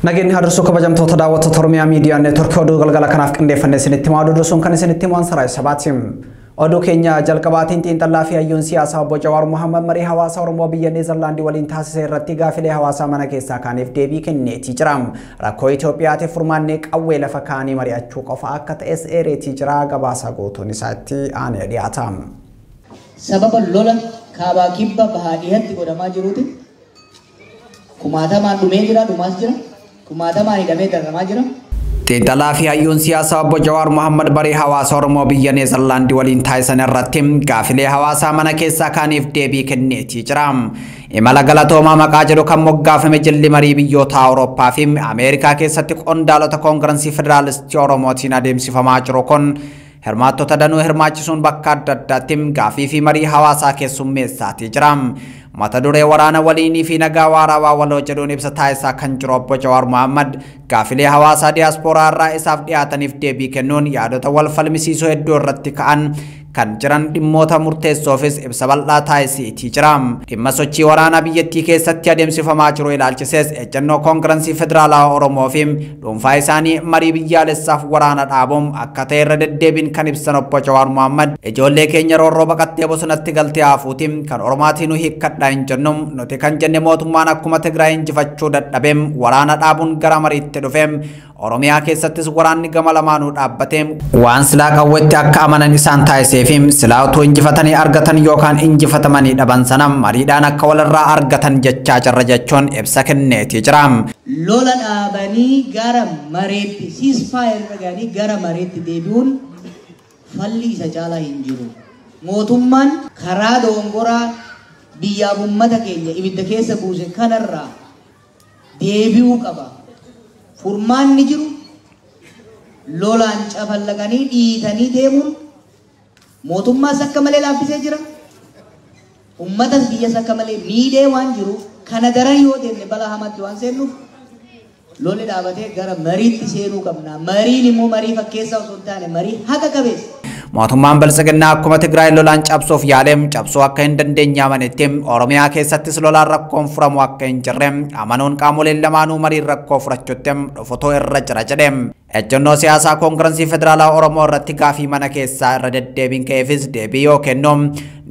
Nagin harsu kabajamtoota daawwattoota Oromiyaa Miidiyaa Neetwoorkii oduu galgala kanaaf qindeeffannee isinitti himaa dursuun kan isinitti himu Ansaraay Sabaatiin. Oduu keenya jalqabaatiin xiinxallaa fi hayyuun siyaasaa obbo Jawaar Mohaammed marii hawaasa Oromoo biyya Neezerlaandii waliin taasise irratti gaafilee hawaasaa mana keessaa kaaniif deebii kenneetii jira. Rakkoo Itoophiyaatiif furmaannee qawwee lafa kaanii mari'achuu qofa akka ta'es eereetii jira. Gabaasa guutuun isaatti aanee dhiyaata. Sababa lola kaabaa kibba bahaa dhiyaatti godhamaa jiruuti. Kumaatamaan dhumee jira, dhumaas jira. Kumaatamaan hidhamee dararamaa jira. Xiinxallaa fi hayyuun siyaasaa obbo Jawaar Mohaammed marii hawaasa Oromoo biyya Neezerlaandii waliin taasisan irratti gaafilee hawaasaa mana keessaa kaaniif deebii kenneetii jira. Imala galatoomaa maqaa jedhu kan moggaafame jilli marii biyyoota Awurooppaa fi Ameerikaa keessatti qondaalota koongirensii federaalistii Oromootiin adeemsifamaa jiru kun hirmaattota danuu hirmaachisuun bakka adda addaatti gaafii fi marii hawaasaa keessummeessaatii jira. Mata duree waraana waliinii fi nagaa waarawaa waloo jedhuun ibsa taasisaa kan jiru obbo Jawaar Mohaammed gaafilee hawaasaa diiyaaspooraa irraa isaaf dhiyaataniif deebii kennuun yaadota wal falmisiisoo hedduu irratti ka'an kan jiran dhimmoota murteessoofis ibsa bal'aa taasisee jira. Dhimma sochii waraanaa biyyattii keessatti adeemsifamaa jiru ilaalchisees ejjennoo koongirensii federaalaa Oromoo fi dhuunfaa isaanii marii biyyaalessaaf waraana dhaabuun akka ta'e irra deddeebiin kan ibsan obbo Jawaar Mohaammed ijoollee keenya roorroo baqattee bosonatti galtee hafuutiin kan Oromaatiin hiikkadhaa hin jennu nuti kan jenne mootummaan akkuma Tigraay injifachuu dadhabeem waraana dhaabuun gara mariitti dhufeem Oromiyaa keessattis waraanni gama lamaanuu dhaabbateem waan silaa qawweetti akka amanan isaan taasisee fi silaa utuu injifatanii argatan yookaan injifatamanii dhaban sana mariidhaan akka walirraa argatan jechaa jirra jechuun ibsa kenneetii jira. Lola dhaabanii gara mareetti ceasefire dhaganii gara mareetti deebi'uun falli isa caalaa hin jiru. Mootummaan karaa doongoraa biyyaaf uummata keenya ibidda keessa buuse kanarraa deebi'uu qaba. Furmaanni jiru lolaan cafallaqanii dhiitanii deemuun mootummaas akka malee laaffisee jira. Uummatas biyyas akka malee miidhee waan jiru kana daran yoo deemne balaa hamaatti waan seennuuf lolli dhaabatee gara mariitti seenuu qabna. Mariin immoo marii fakkeessaa osoo hin taane marii haqa qabeessa. Mootummaan Bilisiginnaa akkuma Tigraay lolaan cabsuuf yaaleem cabsuu akka hin dandeenye amanetti Oromiyaa keessattis lolaan rakkoon furamu akka hin jirre amanuun qaamoleen lamaanuu marii rakkoo furachuutti dhufutoo irra jira jedhe. Ejjennoo siyaasaa koongirensii federaalaa Oromoo irratti gaafii mana keessaa irra deddeebiin ka'eefis deebii yoo kennu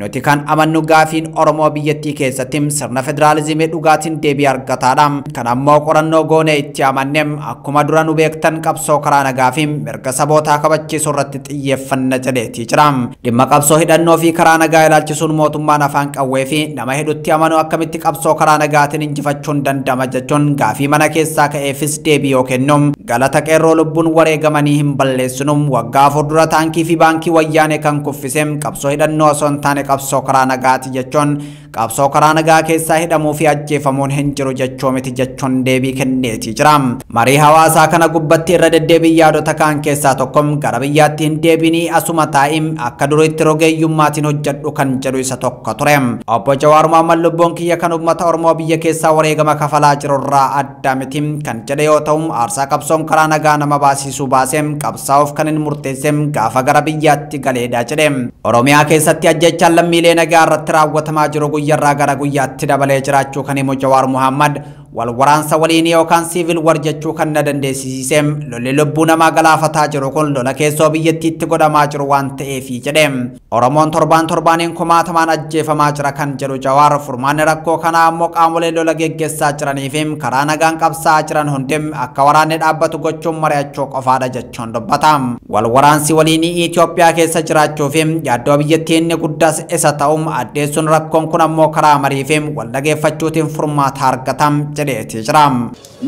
nuti kan amannu gaafiin Oromoo biyyattii keessatti sirna federaalizimii dhugaatiin deebii argataadha. Kan ammoo qorannoo goonee itti amanne akkuma dura nu beektan qabsoo karaa nagaa fi mirga sabootaa kabachiisuu irratti xiyyeeffanna jedheetii jira. Dhimma qabsoo hidhannoo fi karaa nagaa ilaalchisuun mootummaan afaan qawwee fi nama hedduutti amanuu akkamitti qabsoo karaa nagaatiin injifachuun danda'ama jechuun gaafii mana keessaa ka'eefis deebii yoo kennu galata qeerroo lubbuun wareegamanii hin balleessinu waggaa afur dura taankii fi baankii wayyaanee kan kuffise qabsoo hidhannoo osoo hin taane qabsoo karaa nagaati jechuun qabsoo karaa nagaa keessaa hidhamuu fi ajjeefamuun hin jiru jechuu miti jechuun deebii kenneetii jira. Marii hawaasaa kana gubbatti irra deddeebii yaadota kaan keessaa tokko gara biyyaatti hin deebinii asuma taa'im akka duriitti rogeeyyummaatiin hojjedhu kan jedhu isa tokko ture. Obbo Jawaar Mohaammed lubbuun kiyya kan uummata Oromoo biyya keessaa wareegama kafalaa jirurraa adda miti kan jedhe yoo ta'u aarsaa qabsoon karaa nagaa nama baasisuu baaseem qabsaa'uuf kan hin murteesseem gaafa gara biyyaatti galeedha jedhe. Oromiyaa keessatti ajjechaan lammiilee nagaa irratti raawwatamaa jiru guyyarraa gara guyyaatti dabalee jiraachuu kan himu Jawaar Mohaammed wal waraansa waliin yookaan siivil war jechuu kan na dandeessisiiseem lolli lubbuu namaa galaafataa jiru kun lola keessoo biyyattiitti godhamaa jiru waan ta'eefi jedhe. Oromoon torbaaniin kumaatamaan ajjeefamaa jira kan jedhu Jawaar furmaanni rakkoo kanaa ammoo qaamolee lola geggeessaa jiraniifi karaa nagaan qabsaa'aa jiran hundi akka waraanni dhaabbatu gochuun mari'achuu qofaadha jechuun dubbata. Wal waraansi waliinii Itoophiyaa keessa jiraachuu fi yaaddoo biyyattii inni guddaas isa ta'uun addeessuun rakkoon kun ammoo karaa marii fi wal dhageeffachuutiin furmaata argatam jedheetii jira.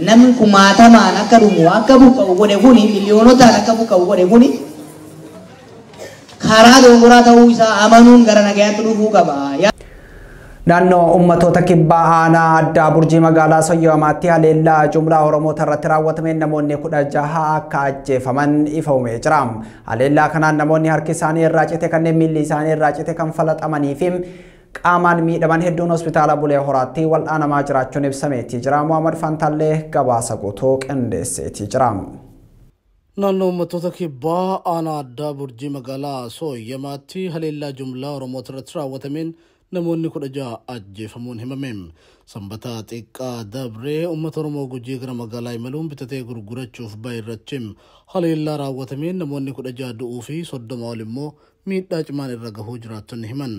Namni kumaatamaan akka dhumu akka buqqa'u godhe kuni miliyoonotaan akka buqqa'u godhe kuni karaa doongoraa ta'uu isaa amanuun gara nagayaatti dhufuu qaba. Naannoo uummattoota kibbaa aanaa addaa burjii magaalaa Soyyoomaatti haleellaa jumlaa Oromoota irratti raawwatameen namoonni 16 akka ajjeefaman ifamee jira. Haleellaa kanaan namoonni harki isaanii irraa cite kanneen miilli isaanii irraa cite kan falaxamanii fi qaamaan miidhaman hedduun hospitaala Bulee Horaatti wal'aanamaa jiraachuun ibsameetii jira. Muhammad Fantaallee gabaasa guutuu qindeesseetii jira. Naannoo uummattoota kibbaa aanaa addaa burjii magaalaa Soyyoomaatti haleellaa jumlaa Oromoota irratti raawwatameen namoonni 16 ajjeefamuun himame. Sanbata xiqqaa dabree uummata Oromoo Gujii gara magaalaa imaluun bitatee gurgurachuuf bahe irratti haleellaa raawwatameen namoonni 16 du'uu fi 30 ol immoo miidhaa cimaan irra gahuu jiraattonni himan.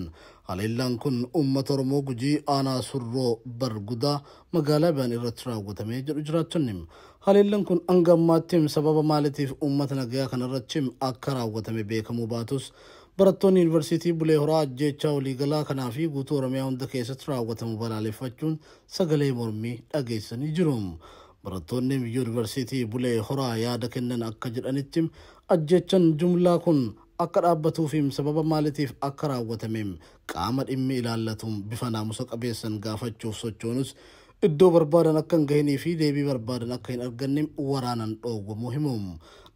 Haleellaan kun uummata Oromoo Gujii aanaa Surroo Bargudaa magaalaa Baan irratti raawwatamee jedhu jiraattonni. Haleellaan kun hanga ammaatti sababa maaliitiif uummata nagayaa kanarratti akka raawwatame beekamuu baatus barattoonni yuunivarsiitii Bulee Horaa ajjeechaa waliigalaa kanaa fi guutuu Oromiyaa hunda keessatti raawwatamu balaaleffachuun sagalee mormii dhageessanii jiru. Barattoonni yuunivarsiitii Bulee Horaa yaada kennan akka jedhanitti ajjeechaan jumlaa kun akka dhaabbatuu fi sababa maaliitiif akka raawwatame qaama dhimmi ilaallatuun bifa naamusa qabeessan gaafachuuf sochoonus iddoo barbaadan akka hin gahinii fi deebii barbaadan akka hin arganne waraanan dhoowwamuu himu.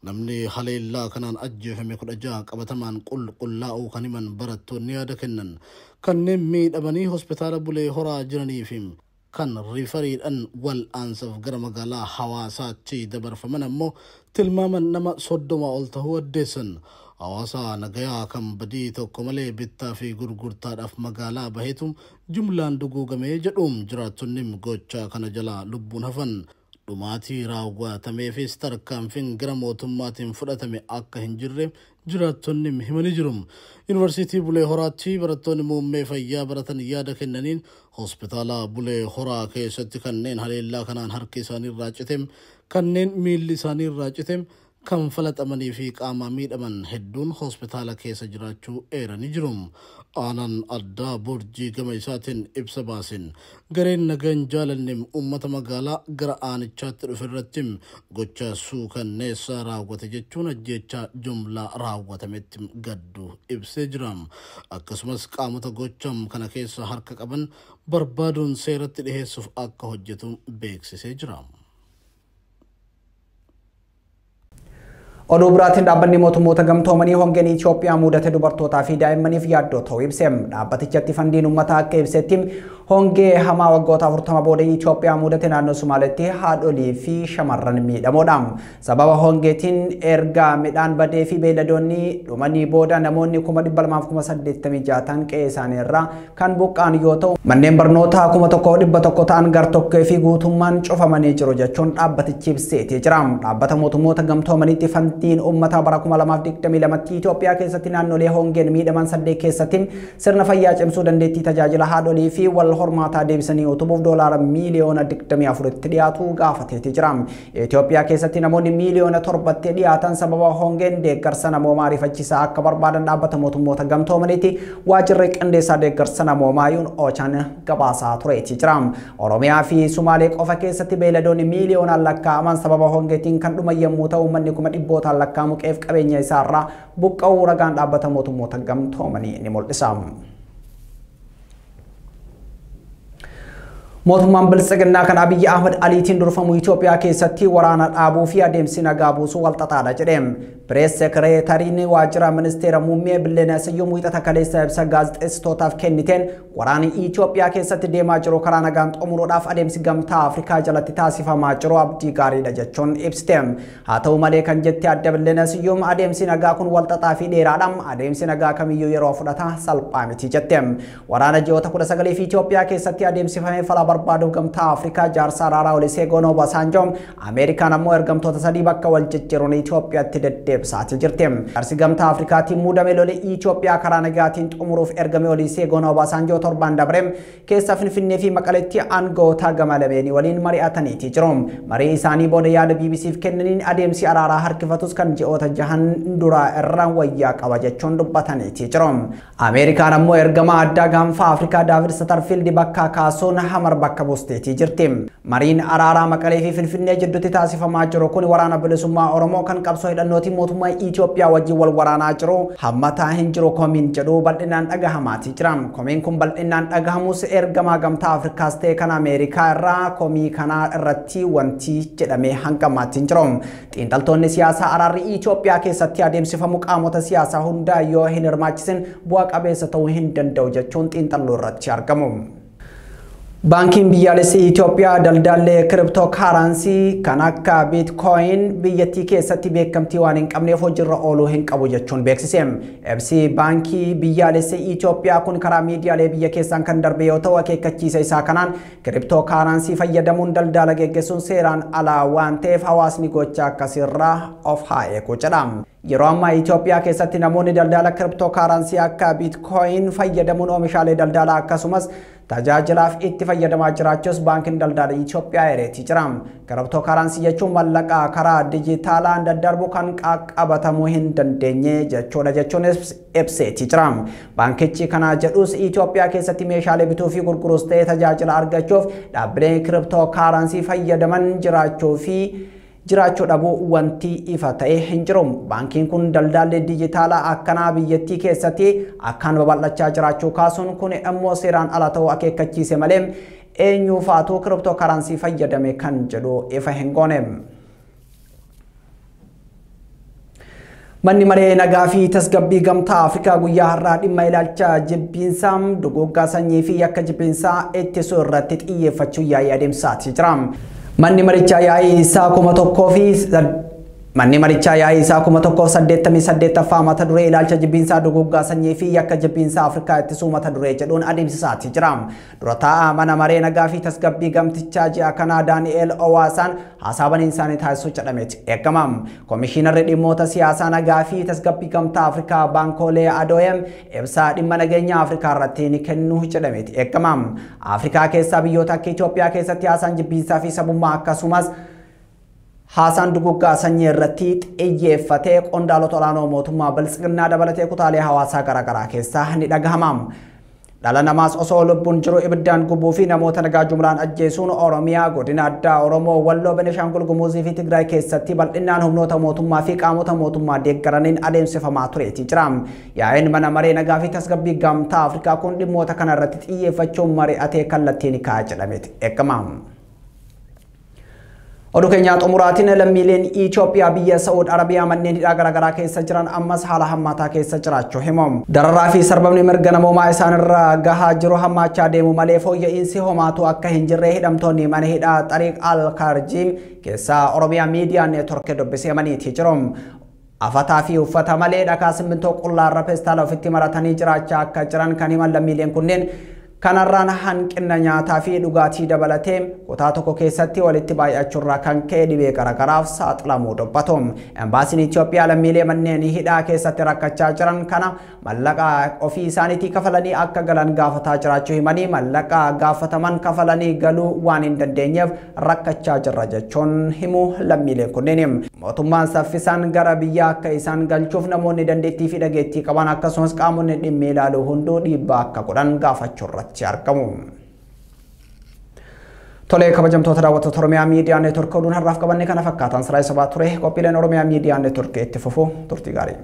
Namni haleellaa kanaan ajjeefame 16 qabatamaan qulqullaa'uu kan himan barattoonni yaada kennan kanneen miidhamanii hospitaala Bulee Horaa jiranii fi kan riifariidhaan wal aansaaf gara magaalaa Hawaasaatti dabarfaman ammoo tilmaaman nama 30 ol ta'uu addeessan. Hawaasa nagayaa kan badii tokko malee bittaa fi gurgurtaadhaaf magaalaa baheetu jumlaan duguugamee jedhuun jiraattonni gochaa kana jalaa lubbuun hafan. Dhumaatii raawwatameefis tarkaanfiin gara mootummaatiin fudhatame akka hin jirre jiraattonni himanii jiru. Yuunivarsiitii Bulee Horaatti barattoonni muummee fayyaa baratan yaada kennaniin hospitaala Bulee Horaa keessatti kanneen haleellaa kanaan harki isaanii irraa cite, kanneen miilli isaanii irraa cite, kan falaxamanii fi qaama miidhaman hedduun hospitaala keessa jiraachuu eeranii jiru. Aanaan addaa Burjii gama isaatiin ibsa baasin gareen nagaan jaalanne uummata magaalaa gara aanichaatti dhufe irratti gocha suukanneessaa raawwate jechuun ajjeechaa jumlaa raawwatametti gaddu ibsee jira. Akkasumas qaamota gocham kana keessa harka qaban barbaaduun seeratti dhiheessuuf akka hojjetu beeksisee jira. Oduu biraatiin dhaabbanni mootummoota gamtoomanii hongeen Itoophiyaa mudate dubartootaa fi daa'immaniif yaaddoo ta'uu ibse. Dhaabbatichatti fandiin uummataa akka ibsetti hongee hamaa waggoota 40 booda Itoophiyaa mudate naannoo Somaaleetti haadholii fi shamarran miidhamoodha. Sababa hongeetiin erga midhaan badee fi beeyladoonni dhumanii booda namoonni 286 qe'ee isaanii irraa kan buqqaan yoo ta'u manneen barnootaa 1100 ta'an gartokkee fi guutummaan cufamanii jiru jechuun dhaabbatichi ibseetii jira. Dhaabbata mootummoota gamtoomaniitti fandiin uummataa bara 2022 Itoophiyaa keessatti naannolee hongeen miidhaman 8 keessatti sirna fayyaa cimsuu dandeettii tajaajila haadholii fi wal hormaataa deebisanii utubuuf doolaara miiliyoona 24 dhiyaatu gaafateetii jira. Itoophiyaa keessatti namoonni miiliyoona 7 dhiyaatan sababa hongeen deeggarsa namoomaa ariifachiisaa akka barbaadan dhaabbata mootummoota gamtoomaniitti waajjirri qindeessaa deeggarsa namoomaa OCHA'n gabaasaa tureetii jira. Oromiyaa fi Sumaalee qofa keessatti beeyladoonni miiliyoonaan lakkaa'aman sababa hongeetiin kan dhuman yommuu ta'u uummanni 100,000 lakkaa'amu qe'ee fi qabeenya isaarraa buqqa'uu ragaan dhaabbata mootummoota gamtoomanii ni mul'isa. Mootummaan Biltsiginnaa kan Abiyyi Ahmed Aliitiin durfamu Itoophiyaa keessatti waraana dhaabuu fi adeemsi nagaa buusuu walxaxaadha jedhe. Pirees sekereetariin waajjira ministeera muummee Billeenaa Siyyum wiixata kaleessa ibsa gaazexeessitootaaf kenniteen waraanni Itoophiyaa keessatti deemaa jiru karaa nagaan xumuruudhaaf adeemsi gamtaa Afrikaa jalatti taasifamaa jiru abdii gaariidha jechuun ibsite. Haa ta'u malee kan jette adda Billeenaa Siyyum adeemsi nagaa kun walxaxaa fi dheeraadha. Adeemsi nagaa kamiyyuu yeroo fudhata salphaa miti jette. Waraana ji'oota 19 fi Itoophiyaa keessatti adeemsifamee fala barbaadu gamtaa Afrikaa jaarsaa araaraa Olusegun Obasanjo Ameerikaan ammoo ergamtoota sadii bakka wal jijjiiruun Itoophiyaatti deddeebisaati jirti. Jaarsi gamtaa Afrikaatiin muudame lolee Itoophiyaa karaa nagaatiin xumuruuf ergame Olusegun Obasanjo torban dabre keessa Finfinnee fi Maqaleetti aangawoota gama lameenii waliin mari'ataniiti jiru. Marii isaanii booda yaada BBC'f kennaniin adeemsi araaraa harkifatus kan ji'oota 6 dura irraa wayyaa qaba jechuun dubbataniiti jiru. Ameerikaan ammoo ergama addaa gaanfa Afrikaa David Satterfield bakka kaasuun hamar bakka buusteetii jirti. Mariin araaraa Maqalee fi Finfinnee jidduutti taasifamaa jiru kun waraana bilisummaa Oromoo kan qabsoo hidhannootiin mootummaa Itoophiyaa wajjin wal waraanaa jiru hammataa hin jiru komiin jedhu bal'inaan dhagahamaati jira. Komiin kun bal'inaan dhagahamus ergamaa gamtaa Afrikaas ta'e kan Ameerikaa irraa komii kanaa irratti wanti jedhamee hangamaatti hin jiru. Xiinxaltoonni siyaasaa araarri Itoophiyaa keessatti adeemsifamu qaamota siyaasaa hundaa yoo hin hirmaachisin bu'a qabeessa ta'uu hin danda'u jechuun xiinxalloo irratti argamu. Baankiin biyyaalessaa Itoophiyaa daldallee kiriptookaaransii kan akka biitkooyin biyyattii keessatti beekamtii waan hin qabneef hojiirra ooluu hin qabu jechuun beeksise. Ibsi baankii biyyaalessaa Itoophiyaa kun karaa miidiyaalee biyya keessaan kan darbe yoo ta'u akeekkachiisa isaa kanaan kiriptookaaransii fayyadamuun daldala geggeessuun seeraan alaa waan ta'eef hawaasni gocha akkasirraa of haa eegu jedha. Yeroo ammaa Itoophiyaa keessatti namoonni daldala kiriptookaaransii akka biitkooyin fayyadamuun oomishaalee daldalaa akkasumas tajaajilaaf itti fayyadamaa jiraachuus baankiin daldala Itoophiyaa eereetii jira. Kiriptookaaransii jechuun mallaqa karaa dijitaalaan daddarbu kan qaqqabatamuu hin dandeenye jechuudha jechuun ibseetii jira. Baankichi kana jedhus Itoophiyaa keessatti meeshaalee bituu fi gurguruus ta'ee tajaajila argachuuf dhaabbileen kiriptookaaransii fayyadaman jiraachuu dhabuu wanti ifa ta'e hin jiru. Baankiin kun daldalli dijitaalaa akkanaa biyyattii keessatti akkaan babal'achaa jiraachuu kaasuun kun immoo seeraan ala ta'uu akeekkachiise malee eenyuufaatu kiriptookaaransii fayyadame kan jedhu ifa hin goone. Manni maree nagaa fi tasgabbii gamtaa Afrikaa guyyaa har'aa dhimma ilaalcha jibbiinsaa duguggaa sanyii fi yakka jibbiinsaa ittisuu irratti xiyyeeffachuu yaa'ii adeemsaatii jira. Manni marichaa yaa'ii isaa 1,188 mata duree ilaalcha jibbiinsaa duguggaa sanyii fi yakka jibbiinsaa Afrikaa ittisuu mata duree jedhuun adeemsisaatii jira. Dura taa'aa mana maree nagaa fi tasgabbii gamtichaa ji'a kanaa Daani'eel Owaasaan haasaa isaanii taasisuu jedhameeti eegama. Komishiinarri dhimmoota siyaasaa nagaa fi tasgabbii gamtaa Afrikaa Baankoolee Adooyem ibsaa dhimma nageenya Afrikaa irratti ni kennuu jedhameeti eegama. Afrikaa keessaa biyyoota akka Itoophiyaa keessatti haasaan jibbiinsaa fi sabummaa akkasumas haasaan duguggaa sanyii irratti xiyyeeffatee qondaalota olaanoo mootummaa biltsiginnaa dabalatee kutaalee hawaasaa garaagaraa keessaa ni dhagahama. Dhala namaas osoo lubbuun jiru ibiddaan gubuu fi namoota nagaa jumlaan ajjeesuun Oromiyaa, godina addaa Oromoo, Walloo, Benishaangul Gumuzii fi Tigraay keessatti bal'inaan humnoota mootummaa fi qaamota mootummaa deeggaraniin adeemsifamaa tureetii jira. Yaa'iin mana maree nagaa fi tasgabbii gamtaa Afrikaa kun dhimmoota kana irratti xiyyeeffachuun mari'atee kallattiin kaa'aa jedhameeti eegama. Oduu keenya xumuraatiin lammiileen Itoophiyaa biyya Saa'ud Arabiyaa manneen hidhaa garaagaraa keessa jiran ammas haala hammaataa keessa jiraachuu himu. Dararaa fi sarbamni mirga namoomaa isaanirra gahaa jiru hammaachaa deemu malee fooyya'insi homaatu akka hin jirre hidhamtoonni mana hidhaa Xariiq Al-Karjiim keessaa Oromiyaa Miidiyaa Neetwork dubbiseemaniitii jiru. Afataa fi uffata malee dhakaa simmintoo qullaarra peestaala ofitti maratanii jiraachaa akka jiran kan himan lammiileen kunneen kanarraan hanqina nyaataa fi dhugaatii dabalatee kutaa tokko keessatti walitti baay'achuurraa kan ka'e dhibee garaagaraaf saaxilamuu dubbatu. Embaasiin Itoophiyaa lammiilee manneen hidhaa keessatti rakkachaa jiran kana mallaqa ofii isaaniitii kafalanii akka galan gaafataa jiraachuu himanii mallaqa gaafataman kafalanii galuu waan hin dandeenyeef rakkachaa jirra jechuun himu lammiileen kunneen. Mootummaan saffisaan gara biyyaa akka isaan galchuuf namoonni dandeettii fi dhageettii qaban akkasumas qaamonni dhimmi ilaaluu hunduu dhiibbaa akka godhan gaafachuurratti argamu. Tolee kabajamtoota daawwattoota Oromiyaa Miidiyaa Neetwork oduun har'aaf qabanne kana fakkaatan sirraa sabaa ture qophiileen Oromiyaa Miidiyaa Neetwork itti fufu turtii gaarii.